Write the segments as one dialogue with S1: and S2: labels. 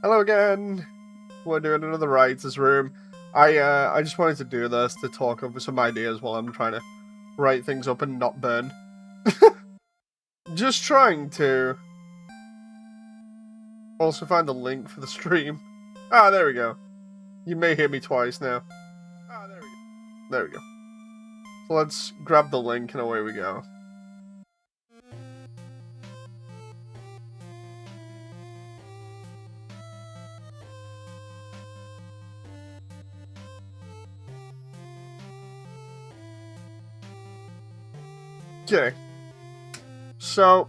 S1: Hello again. We're doing another writer's room. I just wanted to do this to talk over some ideas while I'm trying to write things up and not burn. Just trying to also find the link for the stream. Ah, there we go. You may hear me twice now. Ah, there we go. There we go. So let's grab the link and away we go. Okay. So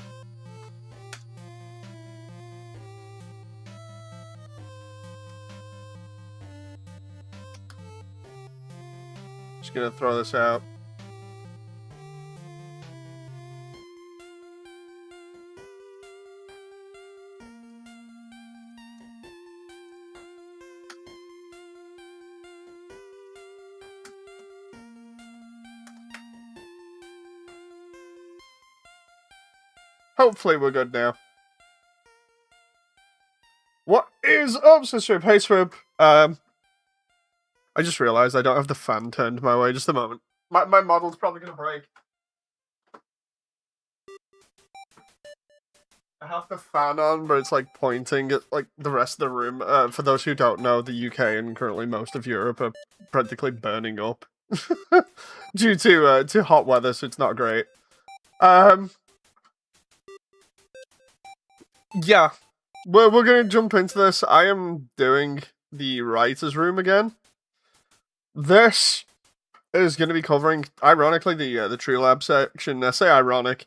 S1: just gonna throw this out. Hopefully we're good now. What is up, Swoop? Hey, Swoop. I just realized I don't have the fan turned my way. Just a moment. My model's probably gonna break. I have the fan on, but it's like pointing at like the rest of the room. For those who don't know, the UK and currently most of Europe are practically burning up due to hot weather, so it's not great. Yeah, we're gonna jump into this. I am doing the writer's room again. This is gonna be covering, ironically, the Truelab section. I say ironic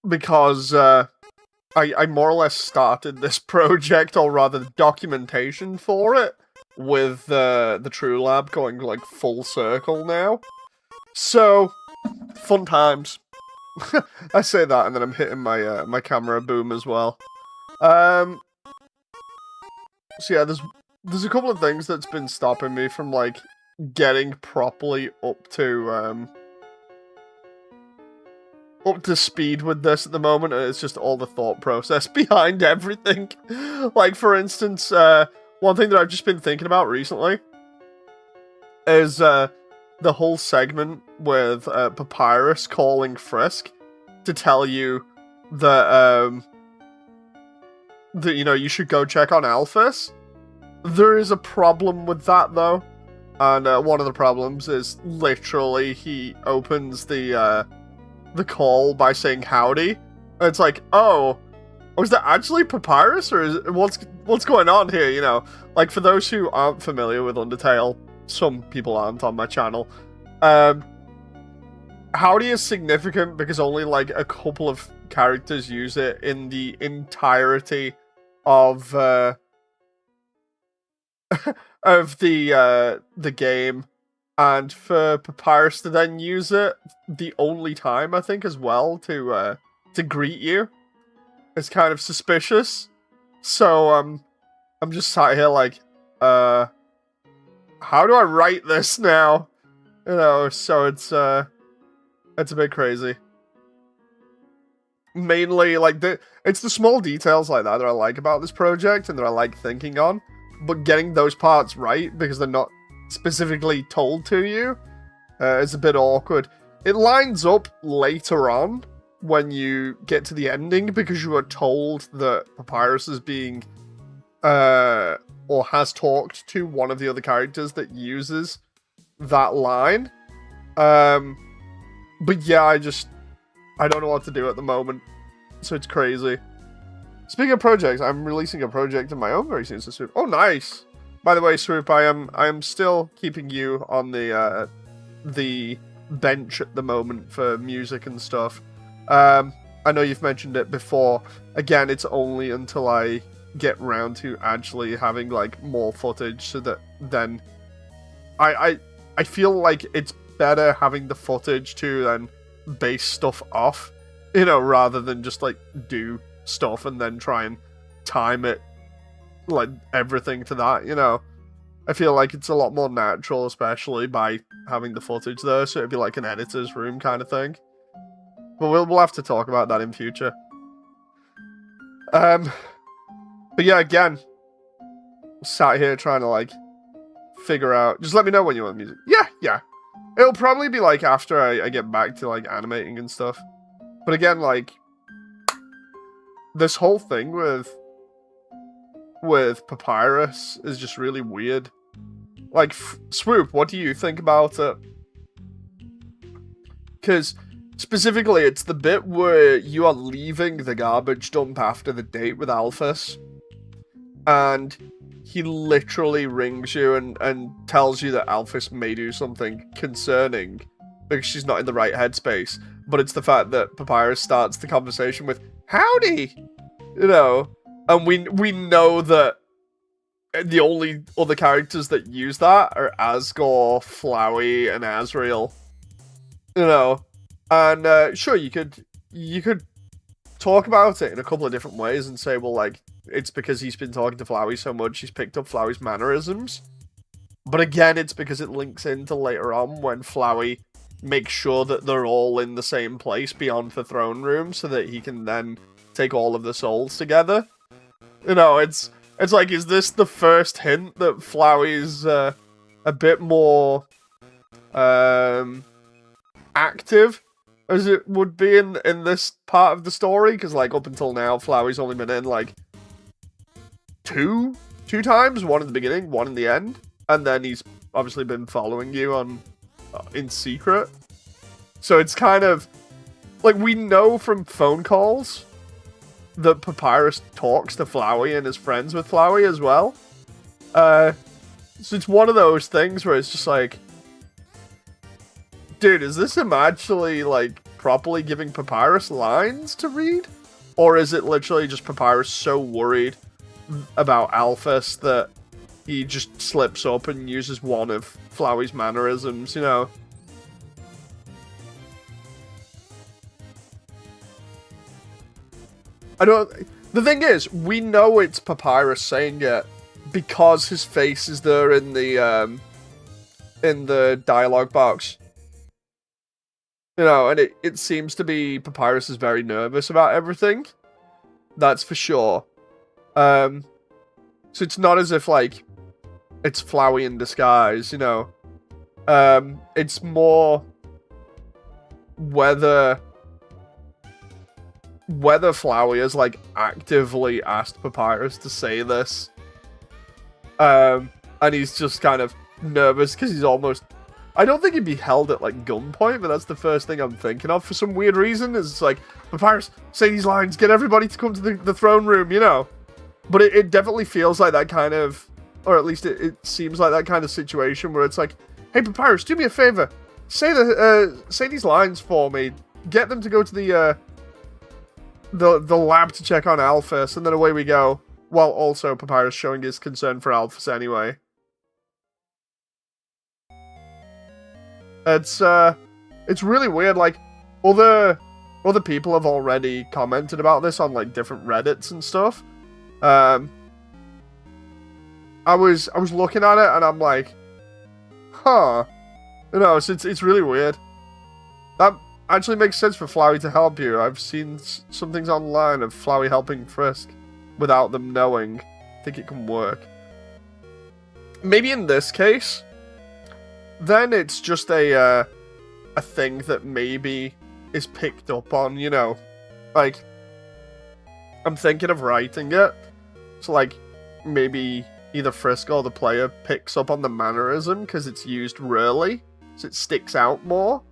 S1: because I more or less started this project, or rather the documentation for it, with the Truelab going like full circle now. So fun times. I say that, and then I'm hitting my my camera boom as well. So yeah, there's a couple of things that's been stopping me from like getting properly up to speed with this at the moment, and it's just all the thought process behind everything. Like, for instance, one thing that I've just been thinking about recently is the whole segment with Papyrus calling Frisk to tell you that you know, you should go check on Alphys. There is a problem with that though, and one of the problems is literally he opens the call by saying howdy, and it's like, oh, is that actually Papyrus, or is what's going on here? You know, like, for those who aren't familiar with Undertale, some people aren't on my channel. Howdy is significant because only like a couple of characters use it in the entirety of of the game, and for Papyrus to then use it the only time, I think, as well, to greet you is kind of suspicious. So I'm just sat here like, how do I write this now? You know, so it's a bit crazy. Mainly, like, it's the small details like that I like about this project and that I like thinking on, but getting those parts right, because they're not specifically told to you, is a bit awkward. It lines up later on when you get to the ending, because you are told that Papyrus is being, or has talked to one of the other characters that uses that line. But yeah, I don't know what to do at the moment, so it's crazy. Speaking of projects, I'm releasing a project of my own very soon, so Swoop. Oh, nice! By the way, Swoop, I am still keeping you on the bench at the moment for music and stuff. I know you've mentioned it before. Again, it's only until I get round to actually having like more footage, so that then I feel like it's better having the footage to then base stuff off, you know, rather than just like do stuff and then try and time it, like, everything to that, you know. I feel like it's a lot more natural, especially by having the footage there, so it'd be like an editor's room kind of thing. But we'll have to talk about that in future. But yeah, again, sat here trying to, like, figure out... Just let me know when you want music. Yeah. It'll probably be, like, after I get back to, like, animating and stuff. But again, like, this whole thing with Papyrus is just really weird. Like, Swoop, what do you think about it? Because, specifically, it's the bit where you are leaving the garbage dump after the date with Alphys. And he literally rings you and tells you that Alphys may do something concerning because she's not in the right headspace. But it's the fact that Papyrus starts the conversation with, "Howdy!" You know? And we know that the only other characters that use that are Asgore, Flowey, and Asriel. You know? And, sure, you could talk about it in a couple of different ways and say, well, like, it's because he's been talking to Flowey so much, he's picked up Flowey's mannerisms. But again, it's because it links into later on when Flowey makes sure that they're all in the same place beyond the throne room so that he can then take all of the souls together. You know, it's like, is this the first hint that Flowey's a bit more active as it would be in this part of the story? Because, like, up until now, Flowey's only been in, like, two times. One in the beginning, one in the end. And then he's obviously been following you on in secret. So it's kind of... Like, we know from phone calls that Papyrus talks to Flowey and is friends with Flowey as well. So it's one of those things where it's just like... Dude, is this him actually, like, properly giving Papyrus lines to read? Or is it literally just Papyrus so worried about Alphys that he just slips up and uses one of Flowey's mannerisms, you know? The thing is, we know it's Papyrus saying it because his face is there in the dialogue box. You know, and it seems to be Papyrus is very nervous about everything. That's for sure. So it's not as if, like, it's Flowey in disguise, you know. It's more whether Flowey has, like, actively asked Papyrus to say this. And he's just kind of nervous because he's almost... I don't think he'd be held at, like, gunpoint, but that's the first thing I'm thinking of for some weird reason. It's like, Papyrus, say these lines, get everybody to come to the throne room, you know? But it definitely feels like that kind of... Or at least it seems like that kind of situation where it's like, hey, Papyrus, do me a favor. Say these lines for me. Get them to go to the lab to check on Alphys, and then away we go. While also Papyrus showing his concern for Alphys anyway. It's really weird. Like, other people have already commented about this on, like, different Reddits and stuff. I was looking at it and I'm like, huh. You know, it's really weird. That actually makes sense for Flowey to help you. I've seen some things online of Flowey helping Frisk without them knowing. I think it can work. Maybe in this case, then it's just a thing that maybe is picked up on, you know. Like, I'm thinking of writing it. So, like, maybe either Frisk or the player picks up on the mannerism because it's used rarely. So it sticks out more.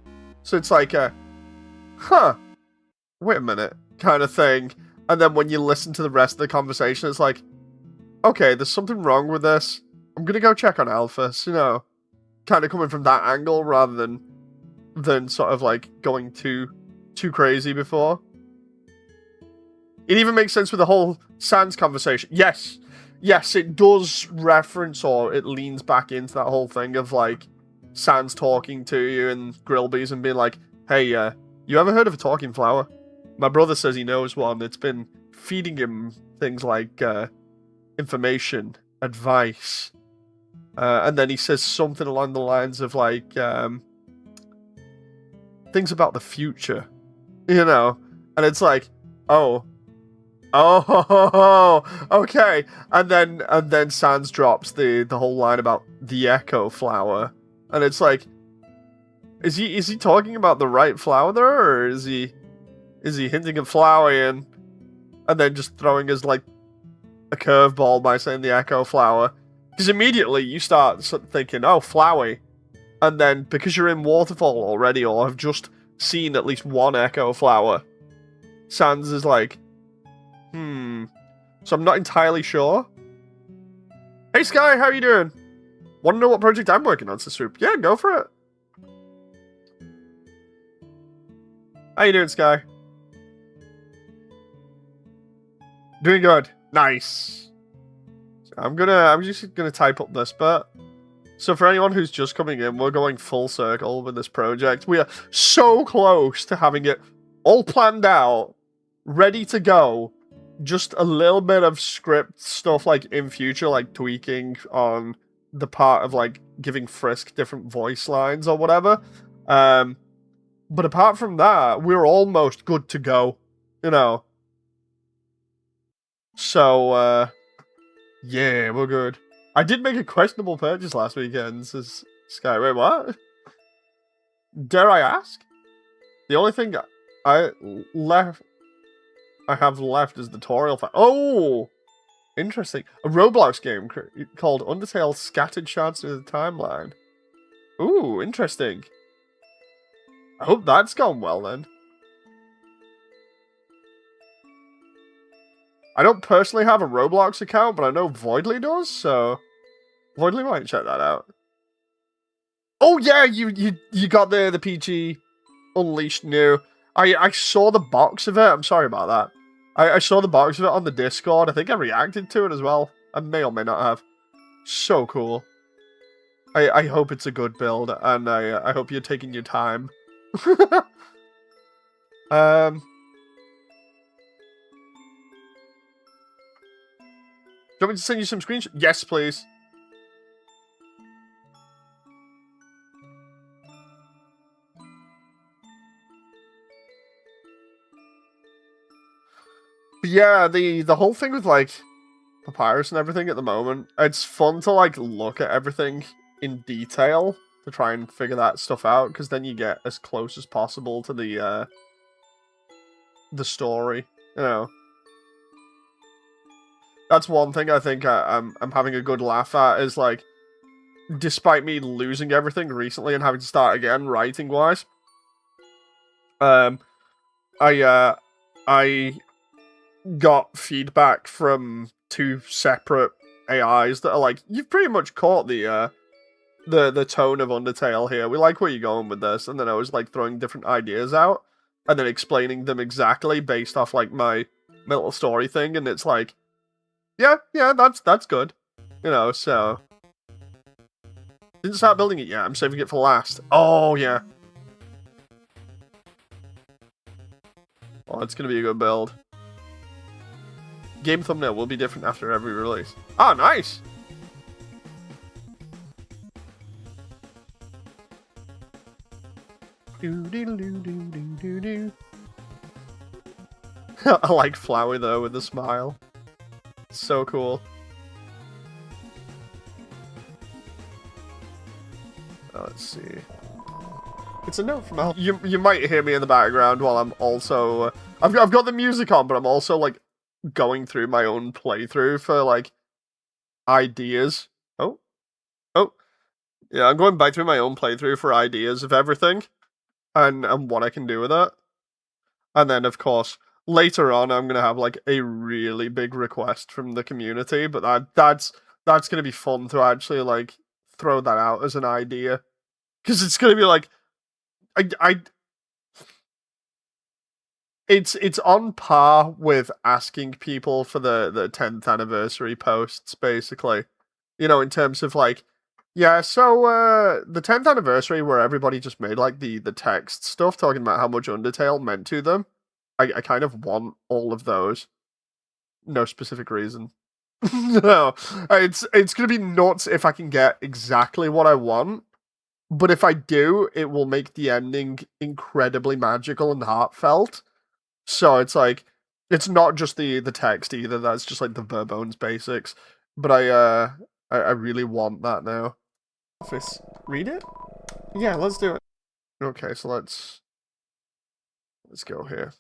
S1: So it's like a, huh, wait a minute, kind of thing. And then when you listen to the rest of the conversation, it's like, okay, there's something wrong with this. I'm gonna go check on Alphys, you know. Kind of coming from that angle rather than sort of like going too crazy before. It even makes sense with the whole Sans conversation. Yes, it does reference, or it leans back into that whole thing of like Sans talking to you and Grillbees and being like, hey, you ever heard of a talking flower? My brother says he knows one. It's been feeding him things like information, advice. And then he says something along the lines of like things about the future, you know? And it's like, oh, Oh, okay. And then Sans drops the whole line about the echo flower, and it's like, is he talking about the right flower there, or is he hinting at flower and then just throwing us like a curveball by saying the echo flower? Because immediately you start thinking, oh, flowy, and then because you're in Waterfall already, or have just seen at least one echo flower, Sans is like, So I'm not entirely sure. Hey Sky, how you doing? Want to know what project I'm working on, Swoop? Yeah, go for it. How you doing, Sky? Doing good. Nice. So I'm just gonna type up this bit. So for anyone who's just coming in, we're going full circle with this project. We are so close to having it all planned out, ready to go. Just a little bit of script stuff, like in future, like tweaking on the part of like giving Frisk different voice lines or whatever. But apart from that, we're almost good to go, you know. So yeah, we're good. I did make a questionable purchase last weekend, says Sky. Wait, what? Dare I ask? The only thing I have left is the tutorial file. Oh! Interesting. A Roblox game called Undertale Scattered Shards Through the Timeline. Ooh, interesting. I hope that's gone well then. I don't personally have a Roblox account, but I know Voidly does, so Voidly might check that out. Oh yeah, you got the PG Unleashed new. I saw the box of it. I'm sorry about that. I saw the box of it on the Discord. I think I reacted to it as well. I may or may not have. So cool. I hope it's a good build, and I hope you're taking your time. Do you want me to send you some screenshots? Yes, please. But yeah, the whole thing with like Papyrus and everything at the moment, it's fun to like look at everything in detail to try and figure that stuff out, because then you get as close as possible to the story, you know. That's one thing I think I'm having a good laugh at, is like, despite me losing everything recently and having to start again writing wise, I got feedback from two separate AIs that are like, you've pretty much caught the tone of Undertale here. We like where you're going with this. And then I was like throwing different ideas out and then explaining them exactly based off like my little story thing, and it's like, yeah, that's good. You know, so didn't start building it yet. I'm saving it for last. Oh yeah. Oh, it's gonna be a good build. Game thumbnail will be different after every release. Oh, nice! I like Flowey though with the smile. So cool. Oh, let's see. It's a note from Al. You might hear me in the background while I'm also I've got the music on, but I'm also like going through my own playthrough for like ideas. Oh. Yeah, I'm going back through my own playthrough for ideas of everything and what I can do with it. And then of course later on I'm gonna have like a really big request from the community, but that's gonna be fun to actually like throw that out as an idea. Because it's gonna be like it's on par with asking people for the 10th anniversary posts, basically. You know, in terms of like, yeah, so the 10th anniversary where everybody just made like the text stuff talking about how much Undertale meant to them. I kind of want all of those. No specific reason. No. It's gonna be nuts if I can get exactly what I want. But if I do, it will make the ending incredibly magical and heartfelt. So it's like, It's not just the text either. That's just like the bare bones basics. But I really want that now. Office, read it. Yeah, let's do it. Okay, so let's go here.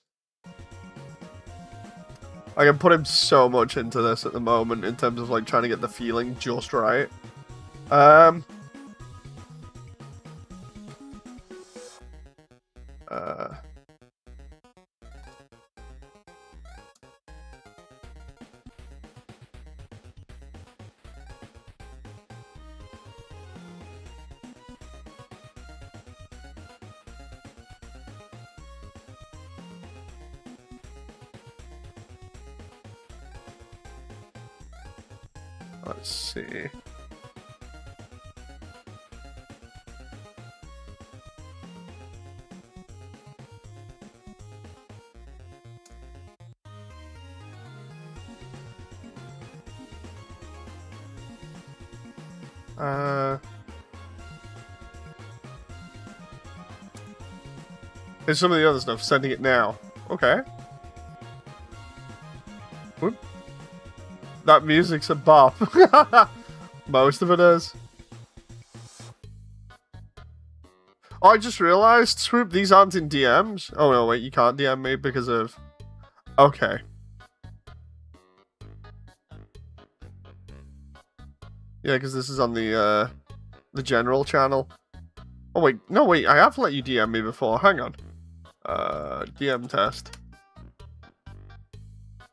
S1: Like, I'm putting so much into this at the moment in terms of like trying to get the feeling just right. Let's see. There's some of the other stuff. Sending it now. Okay. Whoop. That music's a bop. Most of it is. Oh, I just realized, Swoop, these aren't in DMs. Oh, no, wait, you can't DM me because of... Okay. Yeah, because this is on the general channel. Oh, wait. No, wait, I have let you DM me before. Hang on. DM test.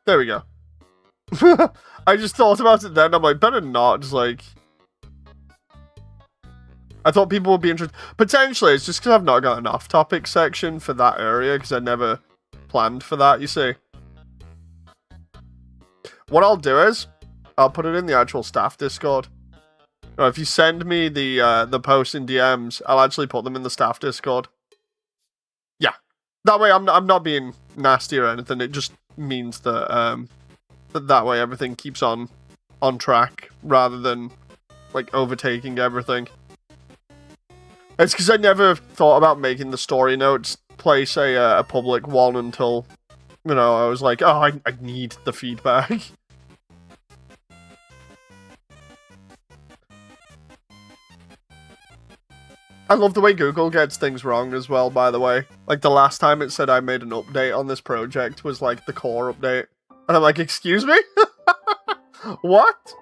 S1: There we go. I just thought about it then. I'm like, better not. Just like... I thought people would be interested. Potentially, it's just because I've not got an off-topic section for that area, because I never planned for that, you see. What I'll do is, I'll put it in the actual staff Discord. Or if you send me the post in DMs, I'll actually put them in the staff Discord. Yeah. That way, I'm not being nasty or anything. It just means that that way everything keeps on track, rather than, like, overtaking everything. It's because I never thought about making the story notes place a public one until, you know, I was like, oh, I need the feedback. I love the way Google gets things wrong as well, by the way. Like, the last time it said I made an update on this project was, like, the core update. And I'm like, excuse me? What?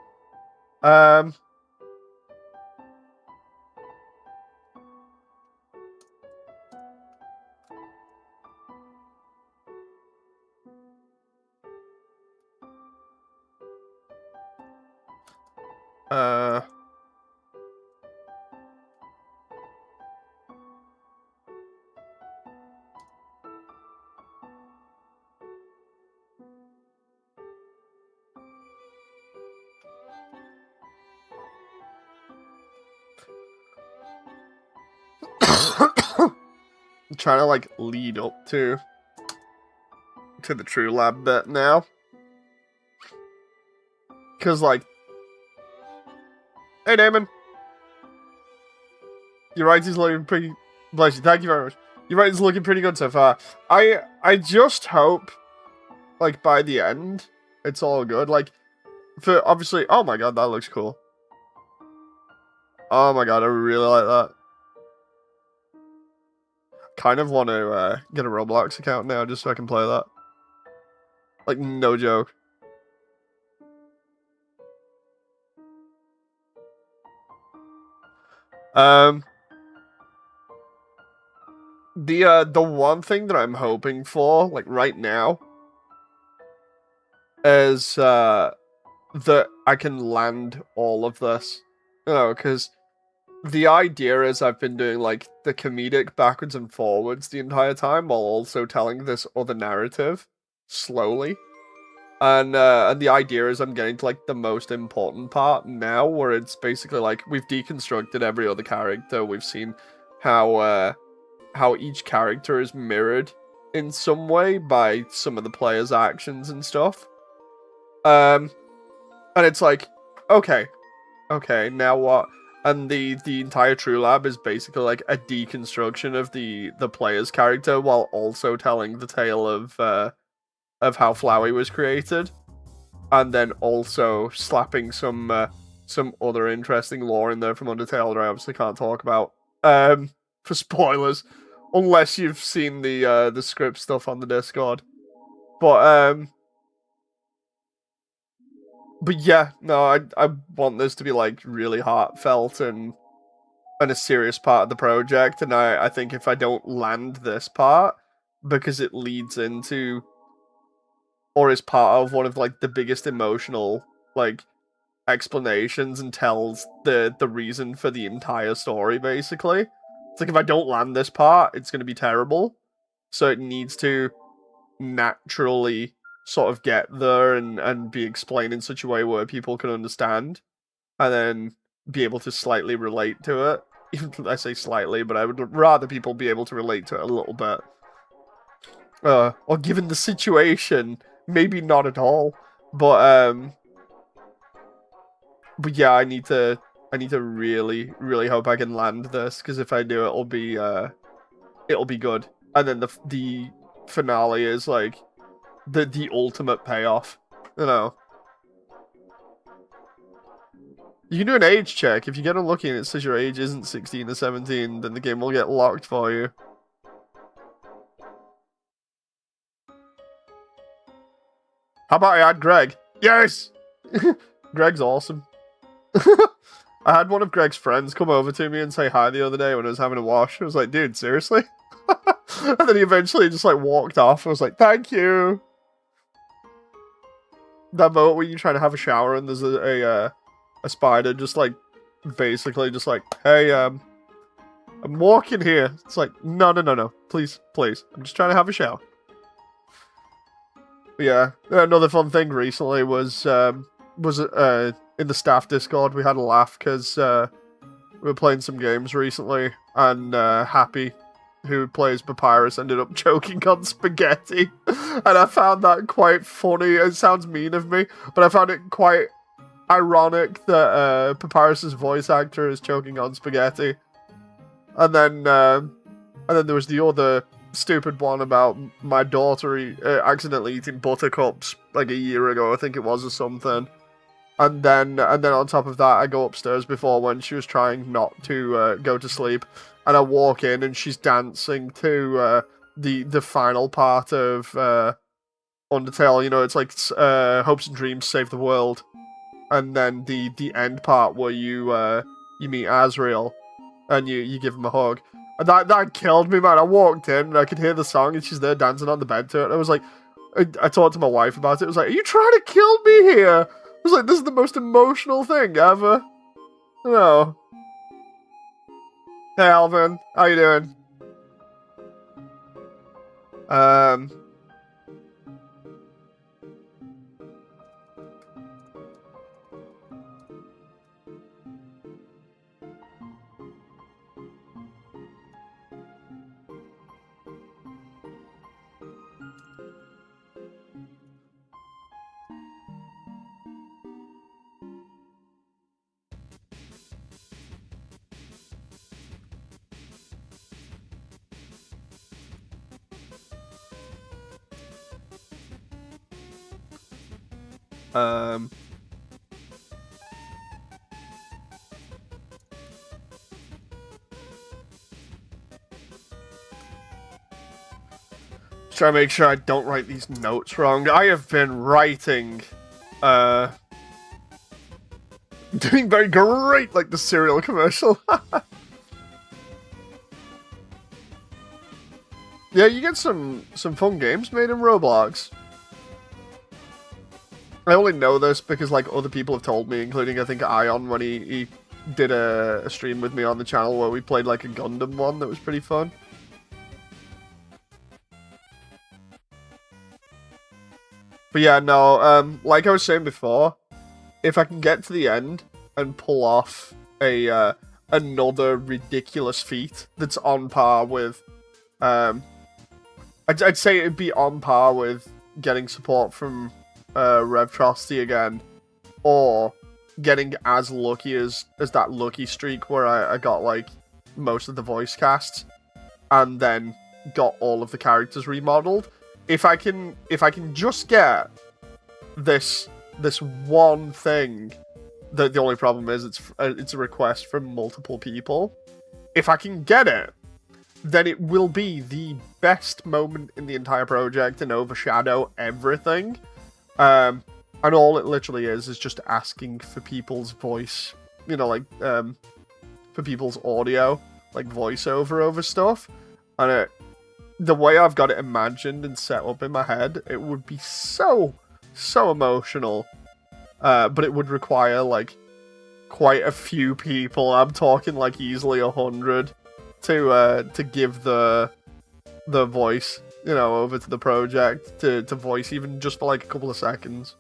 S1: I'm trying to, like, lead up to the Truelab bit now. Because, like... Hey, Damon! Your writing's looking pretty... Bless you, thank you very much. Your writing's looking pretty good so far. I just hope, like, by the end, it's all good. Like, for, obviously... Oh my god, that looks cool. Oh my god, I really like that. Kind of want to get a Roblox account now just so I can play that. Like, no joke. The one thing that I'm hoping for, like, right now, is that I can land all of this. You know, because the idea is I've been doing, like, the comedic backwards and forwards the entire time, while also telling this other narrative slowly. And the idea is I'm getting to, like, the most important part now, where it's basically, like, we've deconstructed every other character, we've seen how each character is mirrored in some way by some of the players' actions and stuff. And it's like, okay, now what? And the entire Truelab is basically like a deconstruction of the player's character while also telling the tale of of how Flowey was created, and then also slapping some other interesting lore in there from Undertale that I obviously can't talk about for spoilers, unless you've seen the script stuff on the Discord. But yeah, no, I want this to be like really heartfelt and a serious part of the project, and I think if I don't land this part, because it leads into or is part of one of like the biggest emotional like explanations and tells the reason for the entire story, basically. It's like if I don't land this part, it's gonna be terrible. So it needs to naturally sort of get there and be explained in such a way where people can understand, and then be able to slightly relate to it. Even I say slightly, but I would rather people be able to relate to it a little bit. Or given the situation, maybe not at all. But yeah, I need to really, really hope I can land this, because if I do, it'll be good. And then the finale is like the ultimate payoff, you know. You can do an age check. If you get unlucky and it says your age isn't 16 or 17, then the game will get locked for you. How about I add Greg? Yes! Greg's awesome. I had one of Greg's friends come over to me and say hi the other day when I was having a wash. I was like, dude, seriously? And then he eventually just like walked off. I was like, thank you. That moment where you try to have a shower and there's a spider just like basically just like, hey, I'm walking here. It's like, no. Please. I'm just trying to have a shower. But yeah, another fun thing recently was in the staff Discord, we had a laugh because we were playing some games recently, and Happy, who plays Papyrus, ended up choking on spaghetti. And I found that quite funny. It sounds mean of me, but I found it quite ironic that Papyrus's voice actor is choking on spaghetti. And then there was the other stupid one about my daughter accidentally eating buttercups like a year ago, I think it was, or something. And then on top of that, I go upstairs before when she was trying not to go to sleep, and I walk in and she's dancing to the final part of Undertale. You know, it's like hopes and dreams save the world, and then the end part where you meet Azrael and you give him a hug. And that killed me, man. I walked in and I could hear the song and she's there dancing on the bed to it. And I was like, I talked to my wife about it. I was like, are you trying to kill me here? I was like, this is the most emotional thing ever. No. Hey, Alvin. How you doing? Try to make sure I don't write these notes wrong. I have been writing, doing very great, like the cereal commercial. Yeah, you get some fun games made in Roblox. I only know this because like other people have told me, including I think Ion when he did a stream with me on the channel where we played like a Gundam one that was pretty fun. But yeah, no, like I was saying before, if I can get to the end and pull off another ridiculous feat that's on par with, I'd say it'd be on par with getting support from Revtrosty again, or getting as lucky as that lucky streak where I got like most of the voice casts and then got all of the characters remodeled. if I can just get this one thing, the only problem is it's a request from multiple people. If I can get it, then it will be the best moment in the entire project and overshadow everything. And all it literally is just asking for people's voice, you know, like for people's audio, like voiceover over stuff. And the way I've got it imagined and set up in my head, it would be so emotional. But it would require like quite a few people. I'm talking like easily 100 to give the voice, you know, over to the project to voice even just for like a couple of seconds.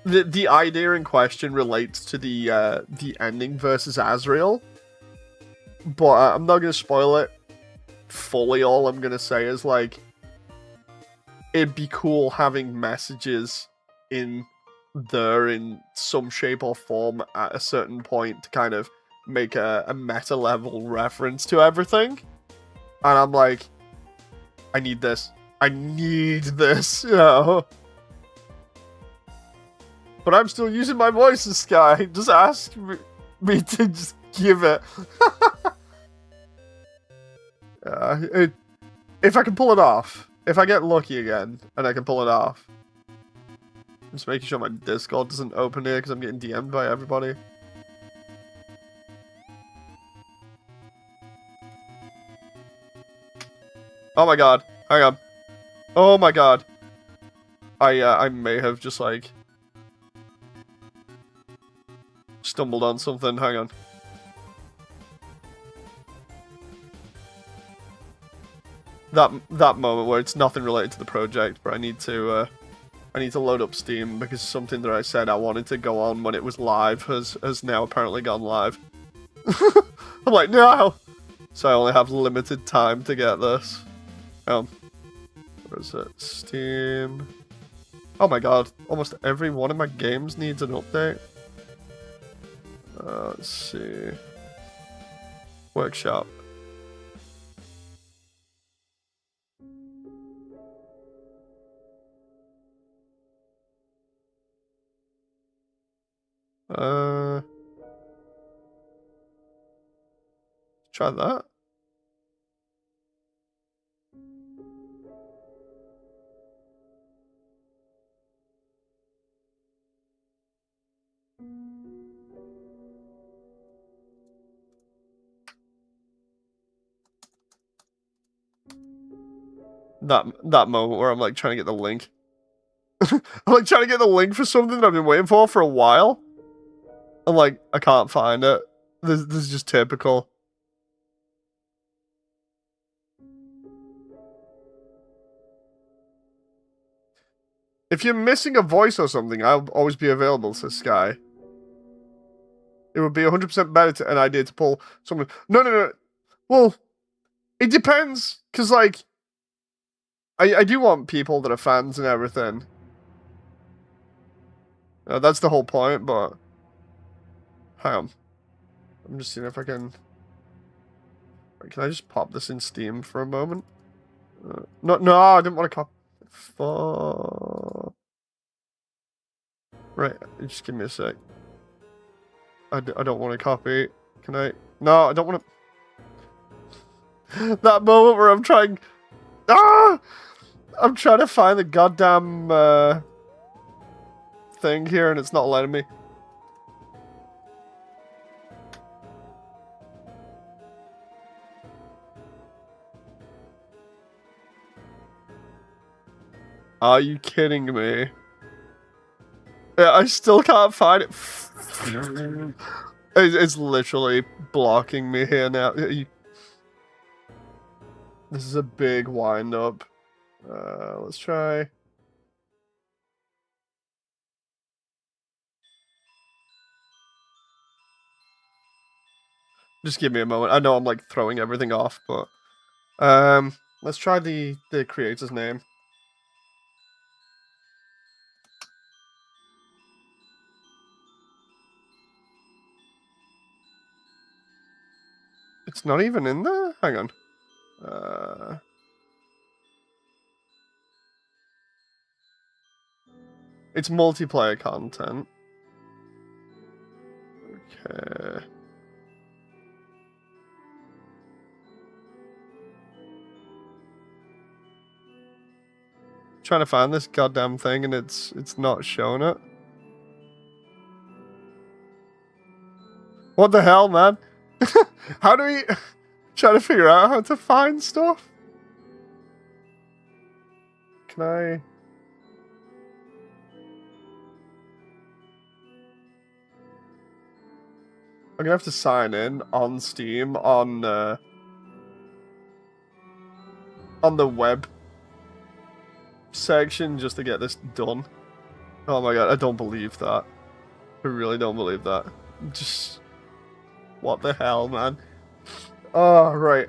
S1: The idea in question relates to the ending versus Azrael, but I'm not gonna spoil it fully. All I'm gonna say is like, it'd be cool having messages in some shape or form at a certain point to kind of make a meta level reference to everything. And I'm like, I need this, you know. But I'm still using my voice, this guy. Just ask me to just give it. If I can pull it off, if I get lucky again and I can pull it off. I'm just making sure my Discord doesn't open here because I'm getting DM'd by everybody. Oh my god. Hang on. Oh my god. I may have just like stumbled on something. Hang on. That moment where it's nothing related to the project, but I need to load up Steam because something that I said I wanted to go on when it was live has now apparently gone live. I'm like, no! So I only have limited time to get this. Where is it? Steam. Oh my god, almost every one of my games needs an update. Let's see. Workshop. Try that. That moment where I'm like trying to get the link. I'm like trying to get the link for something that I've been waiting for a while. And like, I can't find it. This is just typical. If you're missing a voice or something, I'll always be available, says Sky. It would be 100% better an idea to pull someone. No. Well, it depends, because like, I do want people that are fans and everything. That's the whole point, but hang on. I'm just seeing if I can. Wait, can I just pop this in Steam for a moment? No, I didn't want to copy. Right, just give me a sec. I don't want to copy. Can I? No, I don't want to. That moment where I'm trying. I'm trying to find the goddamn thing here and it's not letting me. Are you kidding me? Yeah, I still can't find it. It's literally blocking me here now. This is a big wind up. Let's try. Just give me a moment. I know I'm like throwing everything off, but let's try the creator's name. It's not even in there? Hang on. It's multiplayer content. Okay. Trying to find this goddamn thing and it's not showing it. What the hell, man? How do we try to figure out how to find stuff? Can I? I'm gonna have to sign in on Steam on the web section just to get this done. Oh my god, I don't believe that. I really don't believe that. Just what the hell, man? Oh, right.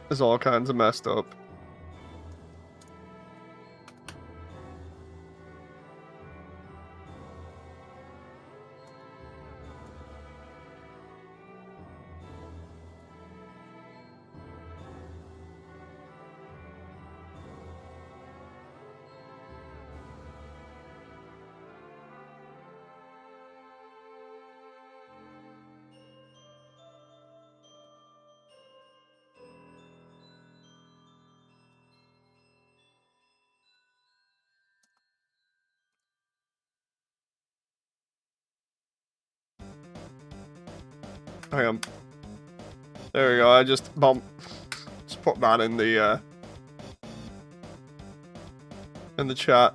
S1: There's all kinds of messed up. Hang on. There we go. I just put that in the chat.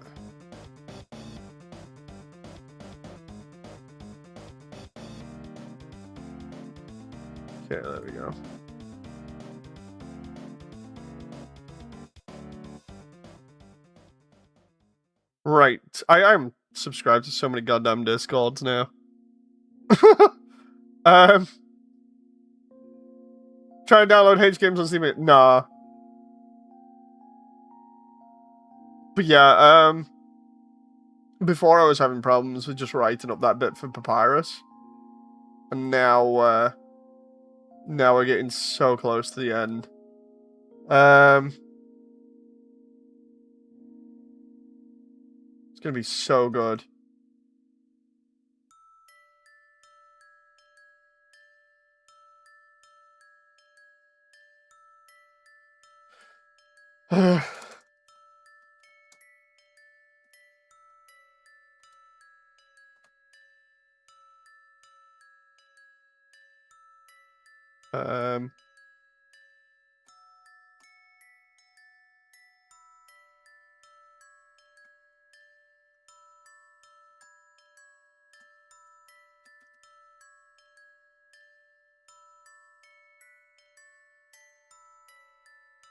S1: Okay, there we go. Right. I'm subscribed to so many goddamn Discords now. Try to download H games on Steam. Nah. But yeah, before I was having problems with just writing up that bit for Papyrus. And now, now we're getting so close to the end. It's gonna be so good.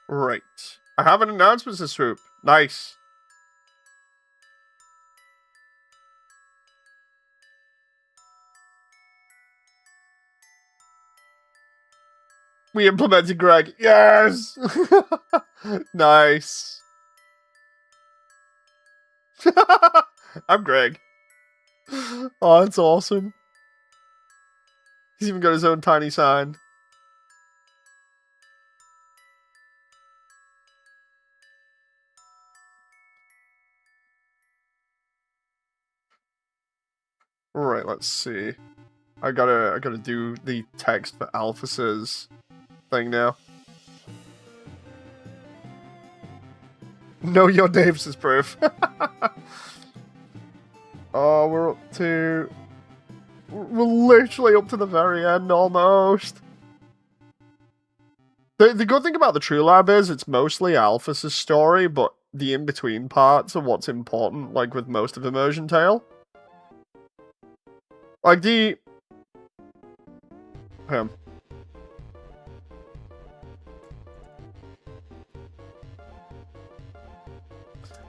S1: Right. I have an announcement to swoop. Nice. We implemented Greg. Yes! Nice. I'm Greg. Oh, that's awesome. He's even got his own tiny sign. Right, let's see. I gotta do the text for Alphys's thing now. No, your Dave's is proof. Oh, we're up to... We're literally up to the very end, almost. The good thing about the Truelab is it's mostly Alphys's story, but the in-between parts are what's important, like with most of Immersiontale. Like the... Gotta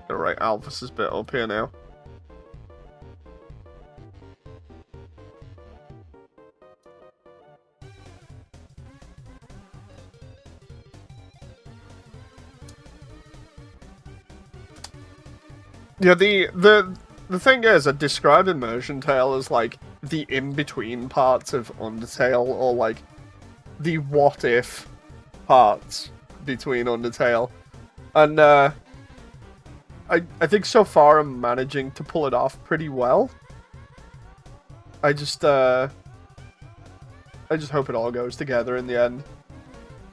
S1: write Alphys's bit up here now. Yeah, the thing is, I describe Immersiontale as like the in-between parts of Undertale, or like the what-if parts between Undertale. And I think so far I'm managing to pull it off pretty well. I just hope it all goes together in the end.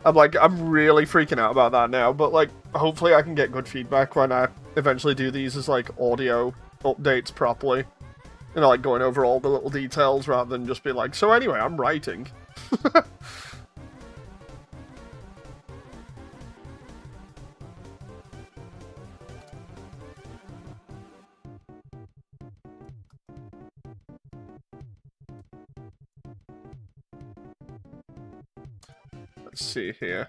S1: I'm really freaking out about that now, but like hopefully I can get good feedback when I eventually do these as like audio updates properly. You know, like going over all the little details rather than just be like, so anyway, I'm writing. Let's see here.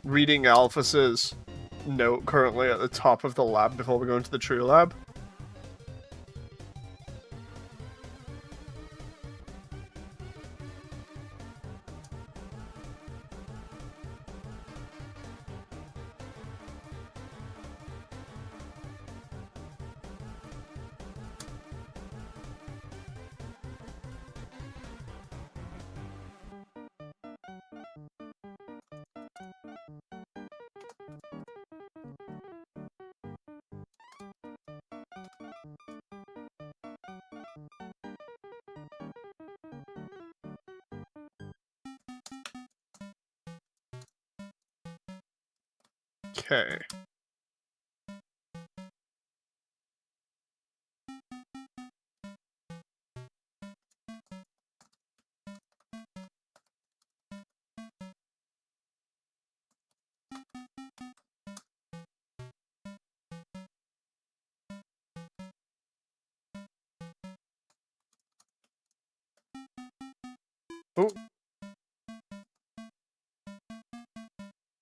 S1: Reading Alphys's note currently at the top of the lab before we go into the Truelab. Okay. Oh.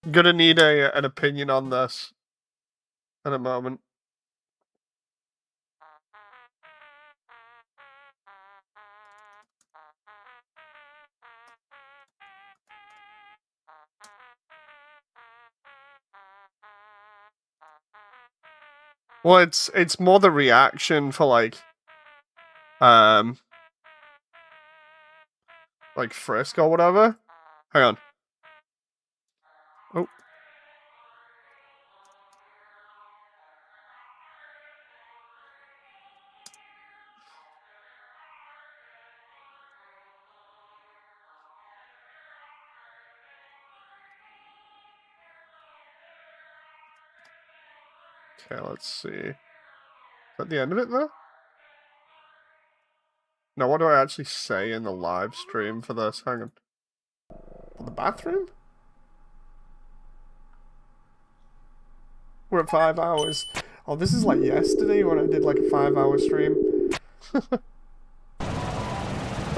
S1: Gonna need an opinion on this in a moment. Well, it's more the reaction for like Frisk or whatever. Hang on. Oh. Okay, let's see. Is that the end of it though? No, what do I actually say in the live stream for this? Hang on. For the bathroom? We're at 5 hours. Oh, this is like yesterday when I did like a 5-hour stream.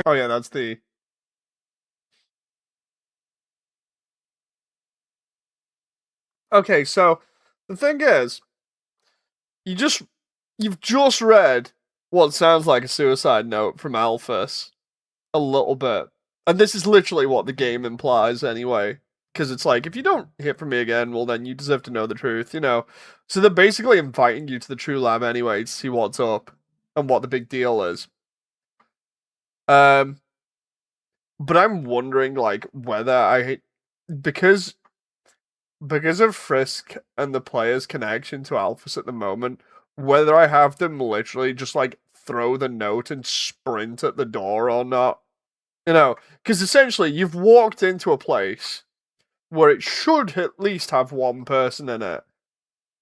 S1: Oh yeah, that's the... Okay, so the thing is, you've just read what sounds like a suicide note from Alphys. A little bit. And this is literally what the game implies anyway. Because it's like, if you don't hear from me again, well then you deserve to know the truth, you know? So they're basically inviting you to the Truelab anyway to see what's up and what the big deal is. But I'm wondering, like, whether because of Frisk and the player's connection to Alphys at the moment, whether I have them literally just, like, throw the note and sprint at the door or not. You know, because essentially you've walked into a place where it should at least have one person in it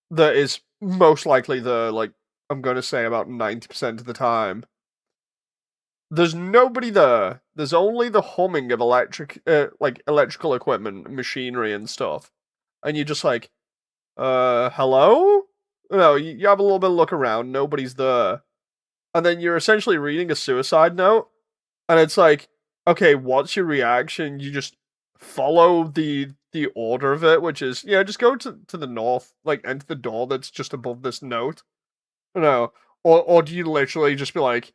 S1: that is most likely the, like, I'm going to say about 90% of the time. There's nobody there. There's only the humming of electrical equipment, machinery and stuff. And you're just like, hello? No, you have a little bit of look around, nobody's there. And then you're essentially reading a suicide note, and it's like, okay, what's your reaction? You just follow the order of it, which is just go to the north, like enter the door that's just above this note. No, or do you literally just be like,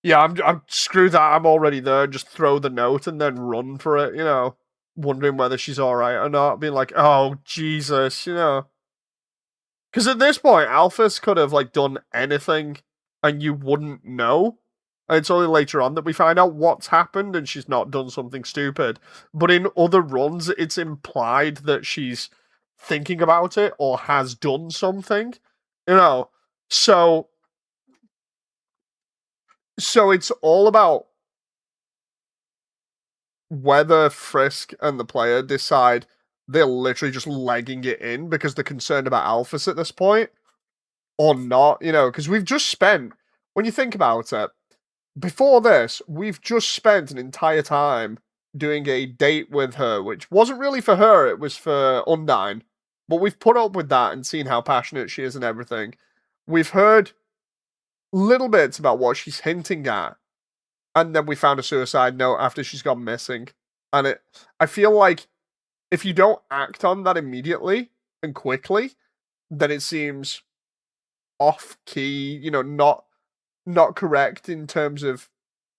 S1: yeah, I'm screw that, I'm already there, just throw the note and then run for it, wondering whether she's all right or not, being like, oh Jesus, because at this point, Alphys could have like done anything, and you wouldn't know. And it's only later on that we find out what's happened, and she's not done something stupid. But in other runs, it's implied that she's thinking about it or has done something, you know. So, so it's all about whether Frisk and the player decide they're literally just legging it in because they're concerned about Alphys at this point or not, because we've just spent, when you think about it, before this, we've just spent an entire time doing a date with her, which wasn't really for her, it was for Undyne. But we've put up with that and seen how passionate she is and everything. We've heard little bits about what she's hinting at, and then we found a suicide note after she's gone missing. And I feel like if you don't act on that immediately and quickly, then it seems off key, not correct in terms of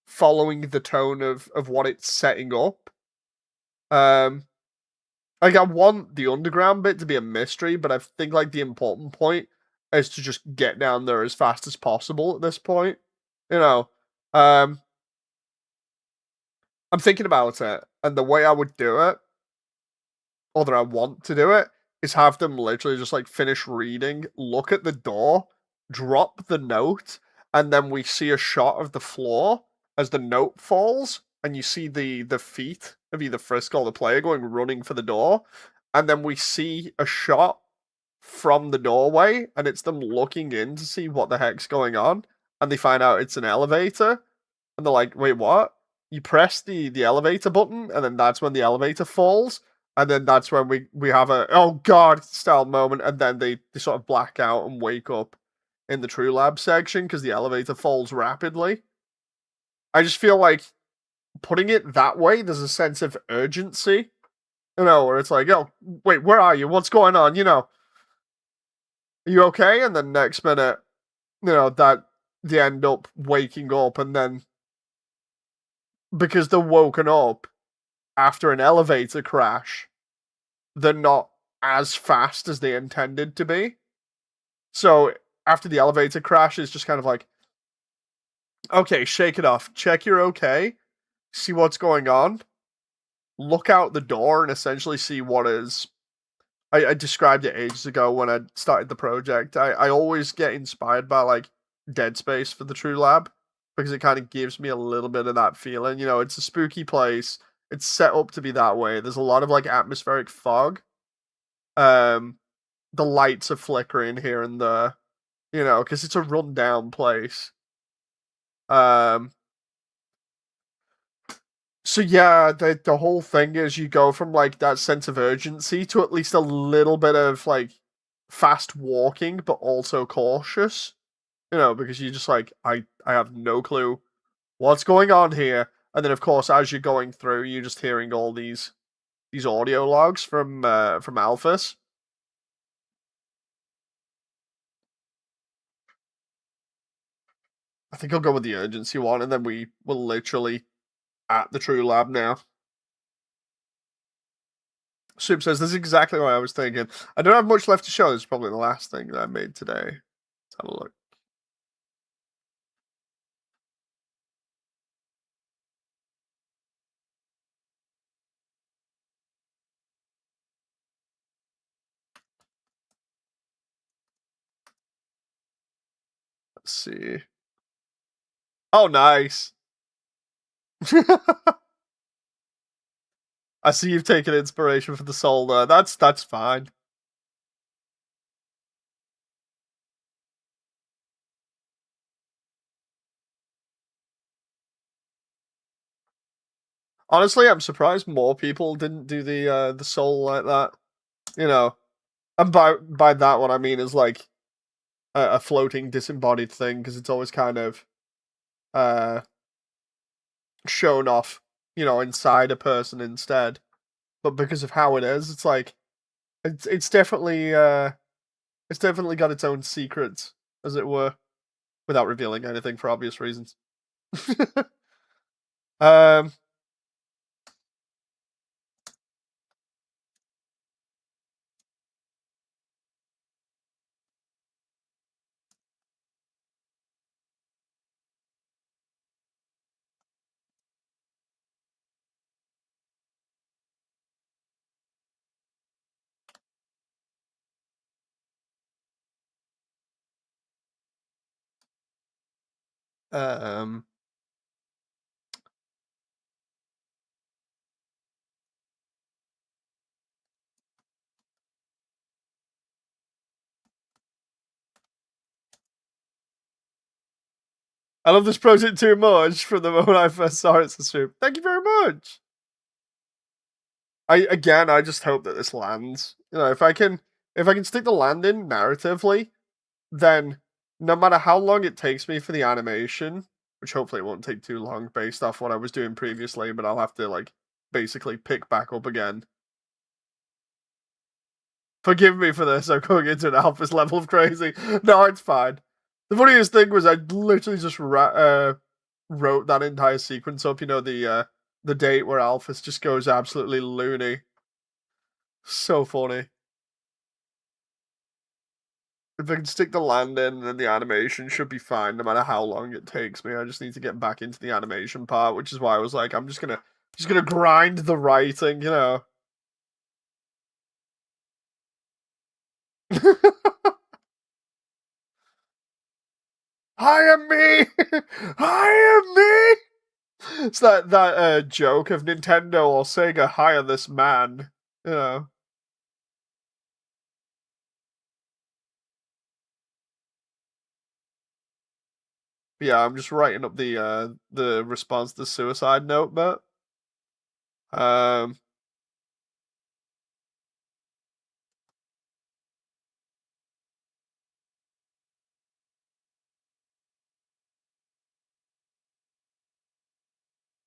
S1: following the tone of what it's setting up. Like I want the underground bit to be a mystery, but I think like the important point is to just get down there as fast as possible at this point. You know. Um I'm thinking about it, and the way I would do it, or that I want to do it, is have them literally just like finish reading, look at the door, drop the note, and then we see a shot of the floor as the note falls, and you see the feet of either Frisk or the player going running for the door, and then we see a shot from the doorway, and it's them looking in to see what the heck's going on, and they find out it's an elevator, and they're like, "Wait, what?" You press the elevator button, and then that's when the elevator falls, and then that's when we have a oh god style moment, and then they sort of black out and wake up in the Truelab section because the elevator falls rapidly. I just feel like putting it that way, there's a sense of urgency, where it's like, oh wait, where are you? What's going on? Are you okay? And then next minute, that they end up waking up, and then because they're woken up after an elevator crash, they're not as fast as they intended to be. So after the elevator crash, it's just kind of like, okay, shake it off. Check you're okay. See what's going on. Look out the door and essentially see what is. I described it ages ago when I started the project. I always get inspired by like Dead Space for the Truelab because it kind of gives me a little bit of that feeling. It's a spooky place. It's set up to be that way. There's a lot of like atmospheric fog. The lights are flickering here and there, because it's a run-down place. So yeah, the whole thing is you go from like that sense of urgency to at least a little bit of like fast walking, but also cautious. Because you just like I have no clue what's going on here, and then of course as you're going through, you're just hearing all these audio logs from Alphys. I think I'll go with the urgency one, and then we will literally at the Truelab now. Soup says, this is exactly what I was thinking. I don't have much left to show. This is probably the last thing that I made today. Let's have a look. Let's see. Oh, nice. I see you've taken inspiration for the soul there. That's fine. Honestly, I'm surprised more people didn't do the soul like that. And by that what I mean is like a floating disembodied thing, because it's always kind of shown off, inside a person instead. but because of how it is, it's like it's definitely got its own secrets, as it were, without revealing anything for obvious reasons. um. Um. I love this project too much from the moment I first saw it. Swoop. Thank you very much. I just hope that this lands. You know, if I can stick the landing narratively, then no matter how long it takes me for the animation, which hopefully it won't take too long based off what I was doing previously, but I'll have to like basically pick back up again. Forgive me for this. I'm going into an alphas level of crazy. No, it's fine. The funniest thing was I literally just wrote that entire sequence up. You know, the date where alphas just goes absolutely loony. So funny. If I can stick the land in, then the animation should be fine, no matter how long it takes me. I just need to get back into the animation part, which is why I was like, I'm just gonna grind the writing, you know. Hire me! Hire me! It's that joke of Nintendo or Sega hire this man, you know. But yeah, I'm just writing up the response to the suicide note bit. Um,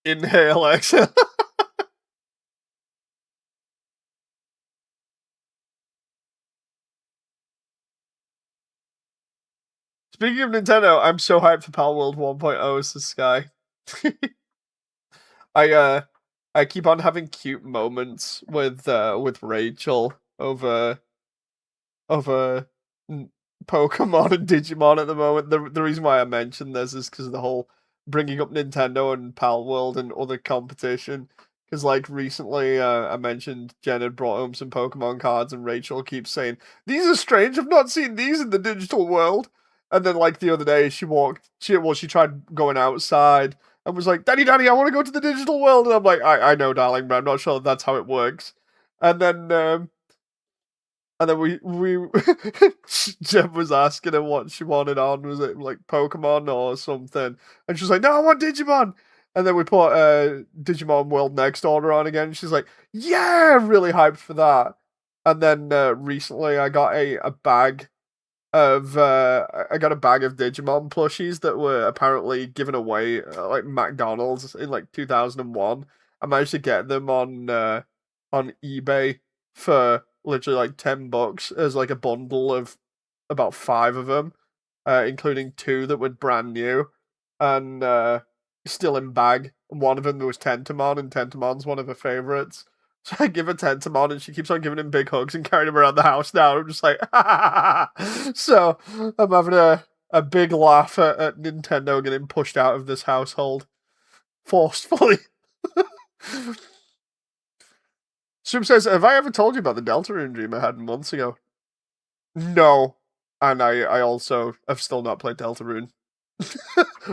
S1: inhale, exhale. Speaking of Nintendo, I'm so hyped for Pal World 1.0 as this guy. I I keep on having cute moments with Rachel over Pokemon and Digimon at the moment. The reason why I mentioned this is because of the whole bringing up Nintendo and Pal World and other competition. Because like recently, I mentioned Jen had brought home some Pokemon cards, and Rachel keeps saying these are strange. I've not seen these in the digital world. And then like the other day, she tried going outside and was like, Daddy, I want to go to the digital world." And I'm like, I know, darling, but I'm not sure that's how it works." And then we Jeb was asking her what she wanted on. Was it like Pokemon or something? And she was like, "No, I want Digimon." And then we put Digimon World Next Order on again. She's like, "Yeah, really hyped for that." And then recently I got a bag of I got a bag of Digimon plushies that were apparently given away like McDonald's in like 2001. I managed to get them on eBay for literally like $10 as like a bundle of about 5 of them, including 2 that were brand new and still in bag. One of them was Tentamon, and Tentamon's one of her favorites. So I give her Tentamon, and she keeps on giving him big hugs and carrying him around the house now. I'm just like, so I'm having a big laugh at Nintendo getting pushed out of this household forcefully. Soup says, "Have I ever told you about the Deltarune dream I had months ago?" No. And I also have still not played Deltarune.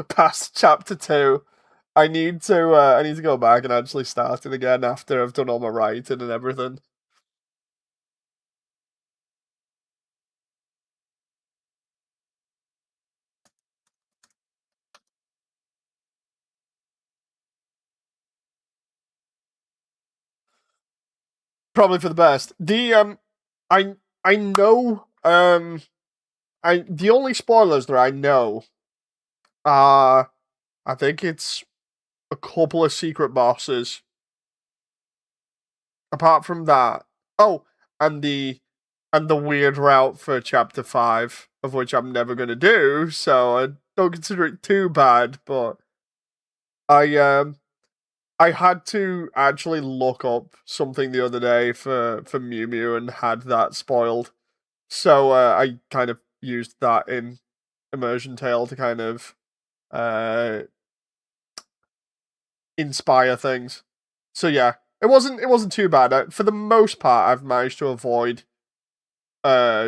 S1: Past chapter 2. I need to go back and actually start it again after I've done all my writing and everything. Probably for the best. I know the only spoilers that I know are I think it's a couple of secret bosses apart from that, oh, and the weird route for chapter 5, of which I'm never gonna do, so I don't consider it too bad. But I I had to actually look up something the other day for Mew Mew and had that spoiled. So I kind of used that in Immersiontale to kind of uh, inspire things. So yeah, it wasn't too bad. For the most part, I've managed to avoid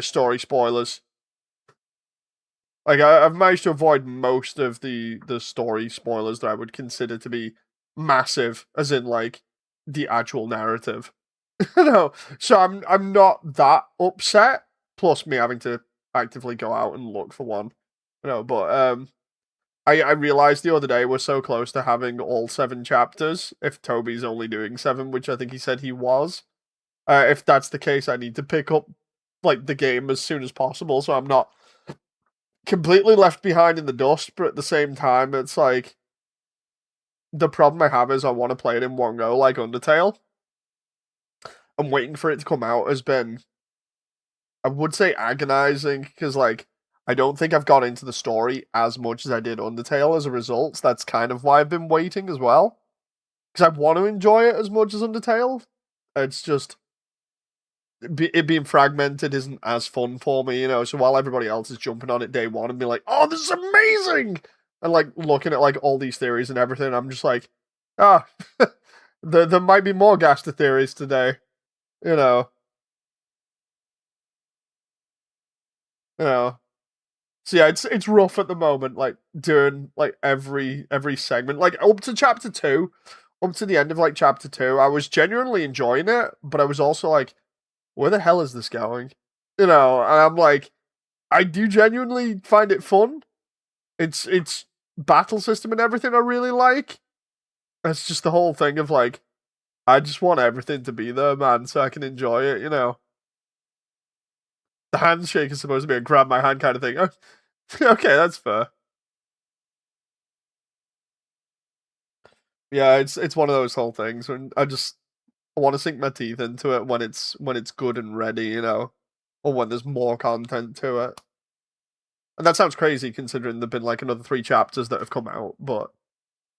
S1: story spoilers. Like I've managed to avoid most of the story spoilers that I would consider to be massive, as in like the actual narrative. No, so I'm not that upset. Plus me having to actively go out and look for one. But I realized the other day we're so close to having all 7 chapters. If Toby's only doing 7, which I think he said he was, if that's the case, I need to pick up like the game as soon as possible, so I'm not completely left behind in the dust. But at the same time, it's like the problem I have is I want to play it in one go, like Undertale. And waiting for it to come out has been, I would say, agonizing because like I don't think I've got into the story as much as I did Undertale as a result. So that's kind of why I've been waiting as well, because I want to enjoy it as much as Undertale. It's just it being fragmented isn't as fun for me. So while everybody else is jumping on it day one and be like, "Oh, this is amazing," and like looking at like all these theories and everything, I'm just like, ah, there might be more Gaster theories today. You know, you know. So yeah, it's rough at the moment, like doing like every segment, like up to chapter 2, up to the end of like chapter 2. I was genuinely enjoying it, but I was also like, where the hell is this going? And I'm like, I do genuinely find it fun. It's battle system and everything I really like. It's just the whole thing of like, I just want everything to be there, man, so I can enjoy it. The handshake is supposed to be a grab my hand kind of thing. Okay, that's fair. Yeah, it's one of those whole things when I want to sink my teeth into it when it's good and ready, or when there's more content to it. And that sounds crazy considering there've been like another 3 chapters that have come out, but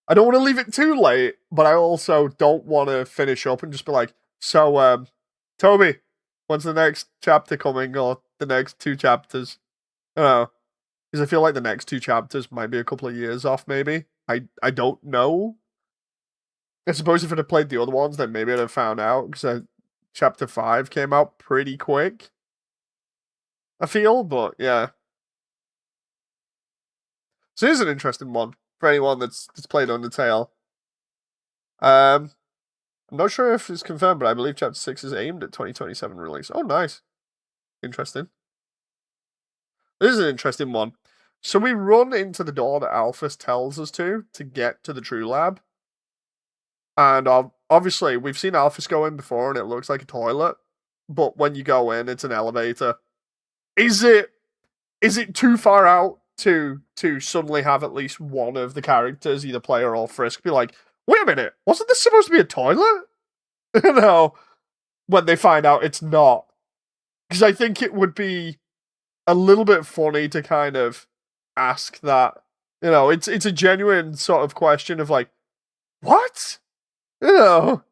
S1: I don't want to leave it too late, but I also don't want to finish up and just be like, so Toby, when's the next chapter coming or the next 2 chapters? I don't know. Because I feel like the next 2 chapters might be a couple of years off, maybe. I don't know. I suppose if I'd have played the other ones, then maybe I'd have found out, because chapter 5 came out pretty quick, I feel, but yeah. So here's an interesting one for anyone that's played Undertale. Um, I'm not sure if it's confirmed, but I believe chapter 6 is aimed at 2027 release. Oh, nice. Interesting. This is an interesting one. So we run into the door that Alphys tells us to get to the Truelab. And obviously, we've seen Alphys go in before and it looks like a toilet. But when you go in, it's an elevator. Is it too far out to suddenly have at least one of the characters, either player or Frisk, be like, wait a minute, wasn't this supposed to be a toilet? When they find out it's not. Because I think it would be a little bit funny to kind of ask that. It's a genuine sort of question of like, what? You know,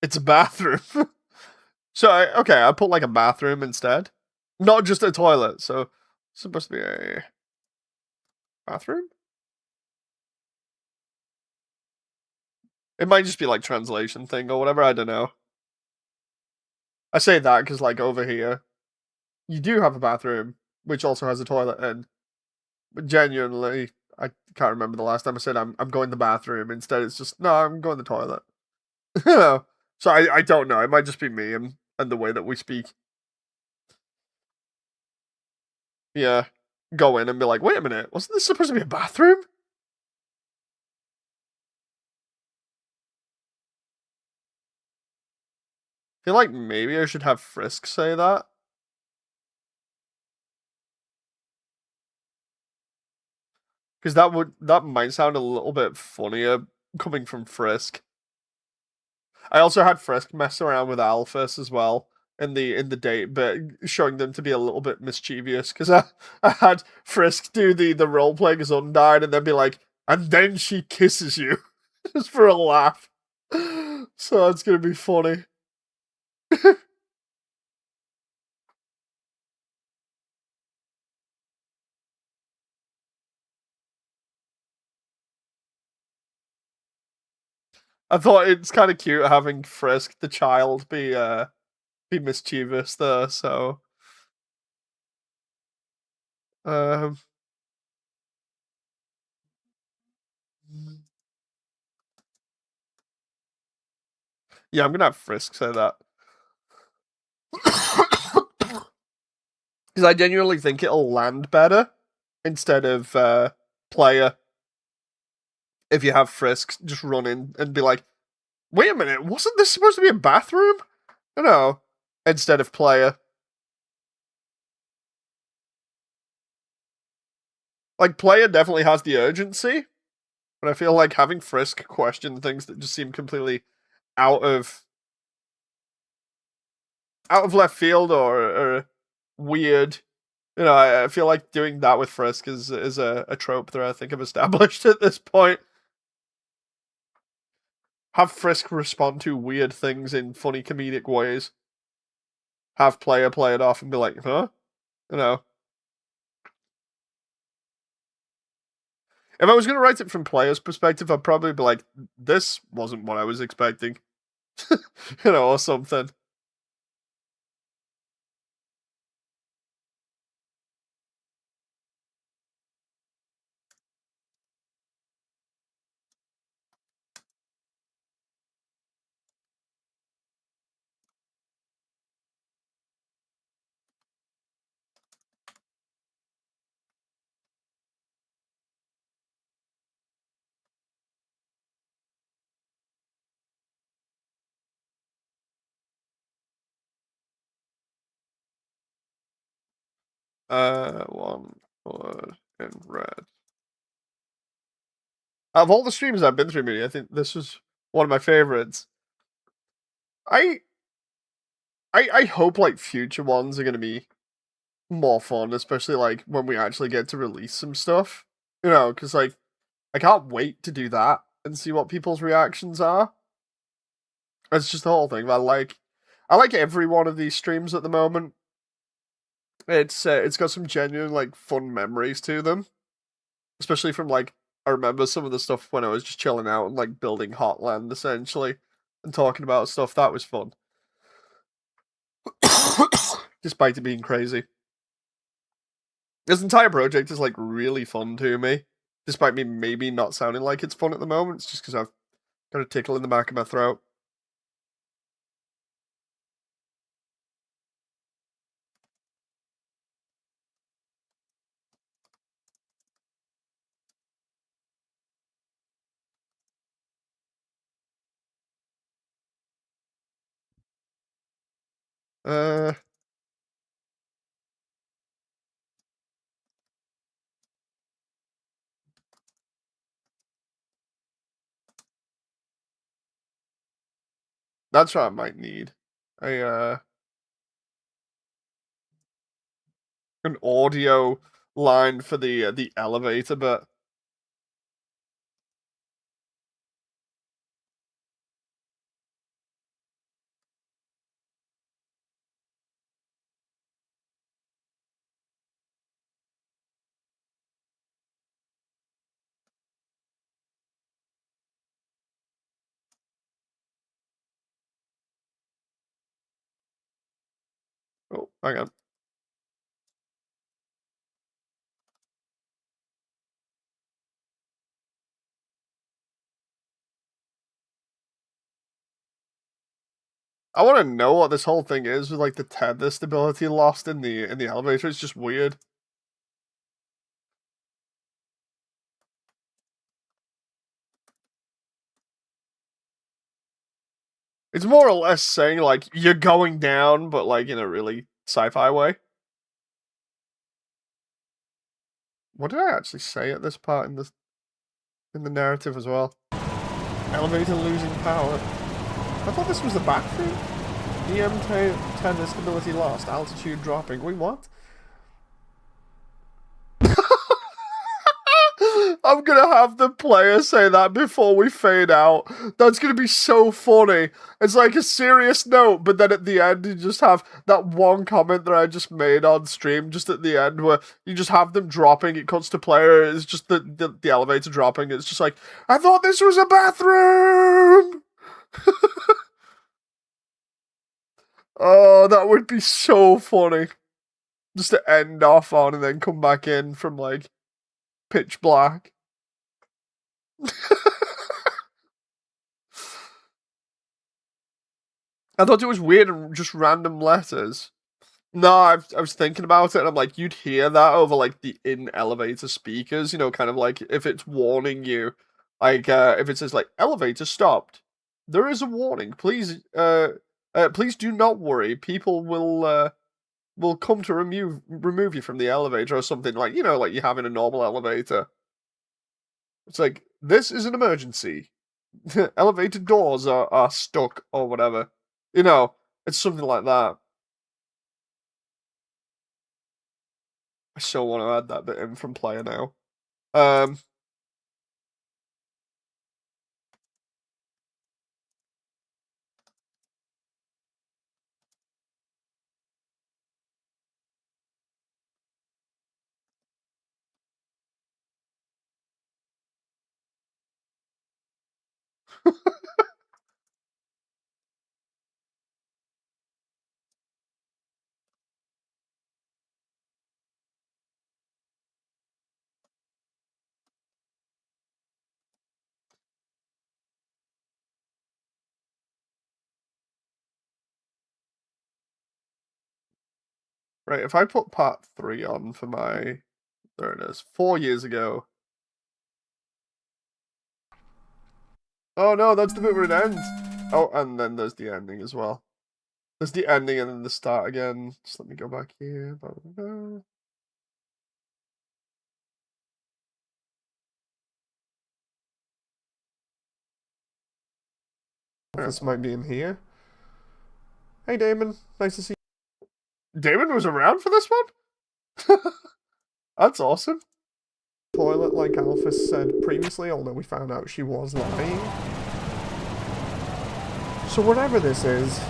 S1: it's a bathroom. So okay, I put like a bathroom instead, not just a toilet. So it's supposed to be a bathroom. It might just be like translation thing or whatever. I don't know. I say that because like over here, you do have a bathroom which also has a toilet, and genuinely, I can't remember the last time I said I'm going to the bathroom. Instead, it's just no, I'm going to the toilet. you know. So I don't know. It might just be me and the way that we speak. Yeah, go in and be like, wait a minute, wasn't this supposed to be a bathroom? I feel like maybe I should have Frisk say that. Because that might sound a little bit funnier coming from Frisk. I also had Frisk mess around with Alphys as well in the date, but showing them to be a little bit mischievous. Because I had Frisk do the role playing as Undyne and then be like, and then she kisses you, just for a laugh. So that's gonna be funny. I thought it's kind of cute having Frisk the child be mischievous there. So um, yeah, I'm gonna have Frisk say that because I genuinely think it'll land better instead of player if you have Frisk just run in and be like, wait a minute, wasn't this supposed to be a bathroom? No, instead of player. Like player definitely has the urgency, but I feel like having Frisk question things that just seem completely out of left field or weird. You know, I feel like doing that with Frisk is a trope that I think I've established at this point. Have Frisk respond to weird things in funny comedic ways. Have player play it off and be like, huh? You know. If I was gonna write it from player's perspective, I'd probably be like, this wasn't what I was expecting. You know, or something. One word in red. Out of all the streams I've been through, maybe I think this was one of my favorites. I I hope like future ones are gonna be more fun, especially like when we actually get to release some stuff. You know, because like I can't wait to do that and see what people's reactions are. It's just the whole thing. I like every one of these streams at the moment. It's got some genuine like fun memories to them, especially from like I remember some of the stuff when I was just chilling out and like building Hotland essentially and talking about stuff that was fun, despite it being crazy. This entire project is like really fun to me, despite me maybe not sounding like it's fun at the moment. It's just because I've got a tickle in the back of my throat. Uh, that's what I might need. A an audio line for the elevator, but oh, hang on. I want to know what this whole thing is with like the tether stability lost in the elevator. It's just weird. It's more or less saying like you're going down, but like in a really sci-fi way. What did I actually say at this part in the narrative as well? Elevator losing power. I thought this was the bathroom. EM10 stability lost. Altitude dropping. Wait, what? I'm gonna have the player say that before we fade out. That's gonna be so funny. It's like a serious note, but then at the end you just have that one comment that I just made on stream, just at the end where you just have them dropping. It cuts to player. It's just the elevator dropping. It's just like, I thought this was a bathroom. Oh, that would be so funny. Just to end off on and then come back in from like pitch black. I thought it was weird and just random letters. No, I was thinking about it and I'm like, you'd hear that over like the in-elevator speakers, you know, kind of like if it's warning you, like if it says like elevator stopped, there is a warning. Please, please do not worry. People will come to remove you from the elevator or something like, you know, like you have in a normal elevator. It's like, this is an emergency. Elevator doors are stuck or whatever. You know, it's something like that. I so want to add that bit in from player now. Right, if I put part 3 on for my... There it is. 4 years ago. Oh no, that's the bit where it ends. Oh, and then there's the ending as well. There's the ending and then the start again. Just let me go back here. Blah, blah, blah. This might be in here. Hey Damon, nice to see you. Damon was around for this one? That's awesome. Toilet, like Alpha said previously, although we found out she was lying. So whatever this is,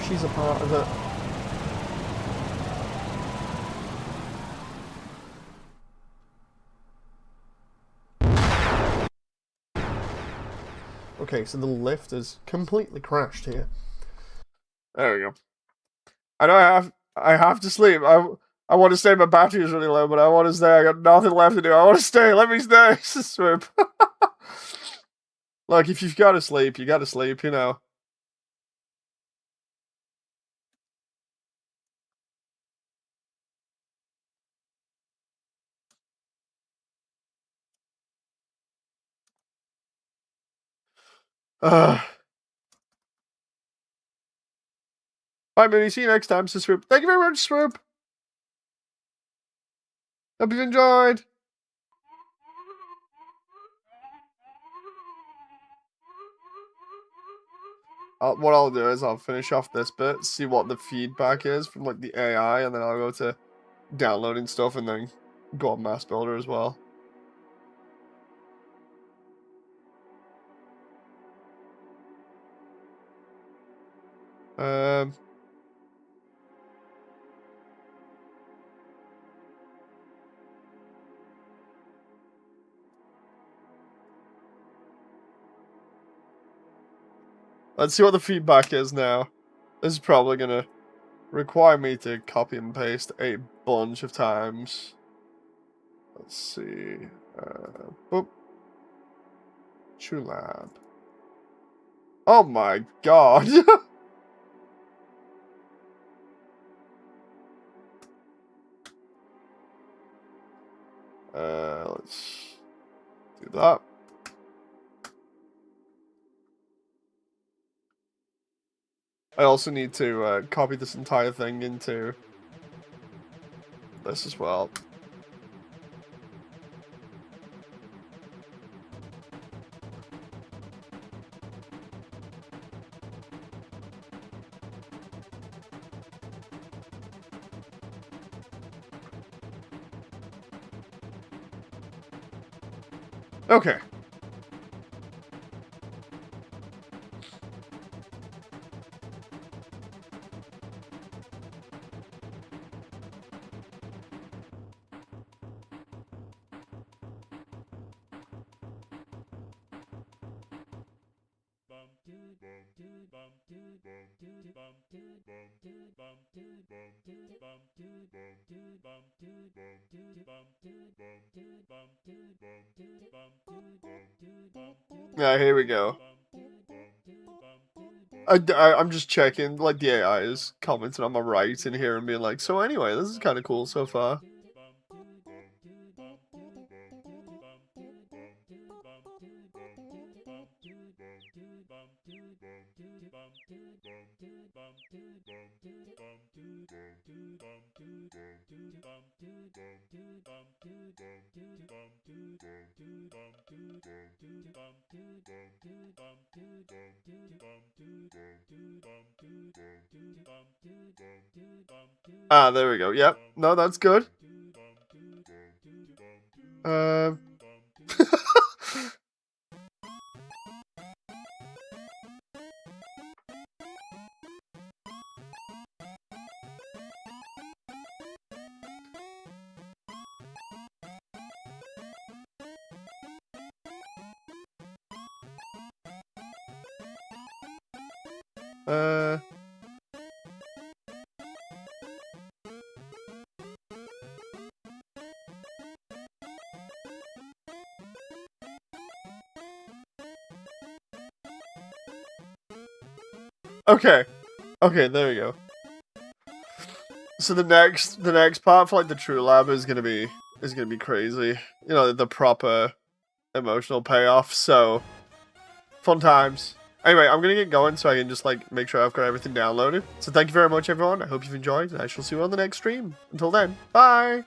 S1: she's a part of it. Okay, so the lift is completely crashed here. There we go. I know I have to sleep. I want to stay. My battery is really low, but I want to stay. I got nothing left to do. I want to stay. Let me stay. Swoop. Look, if you've got to sleep, you got to sleep. You know. Bye, Mooney. See you next time, Swoop. Thank you very much, Swoop. Hope you enjoyed. What I'll do is I'll finish off this bit, see what the feedback is from like the AI, and then I'll go to downloading stuff and then go on Mass Builder as well. Let's see what the feedback is now. This is probably gonna require me to copy and paste a bunch of times. Let's see. Boop. Truelab. Oh my god. Let's do that. I also need to copy this entire thing into this as well. Okay. Yeah, here we go. I'm just checking, like, the AI is commenting on my right in here and being like, so anyway, this is kind of cool so far. Ah, there we go. Yep. No, that's good. Okay. Okay, there we go. So the next part for like the Truelab is gonna be crazy. You know, the proper emotional payoff. So fun times. Anyway, I'm gonna get going so I can just like make sure I've got everything downloaded. So thank you very much, everyone. I hope you've enjoyed, and I shall see you on the next stream. Until then, bye.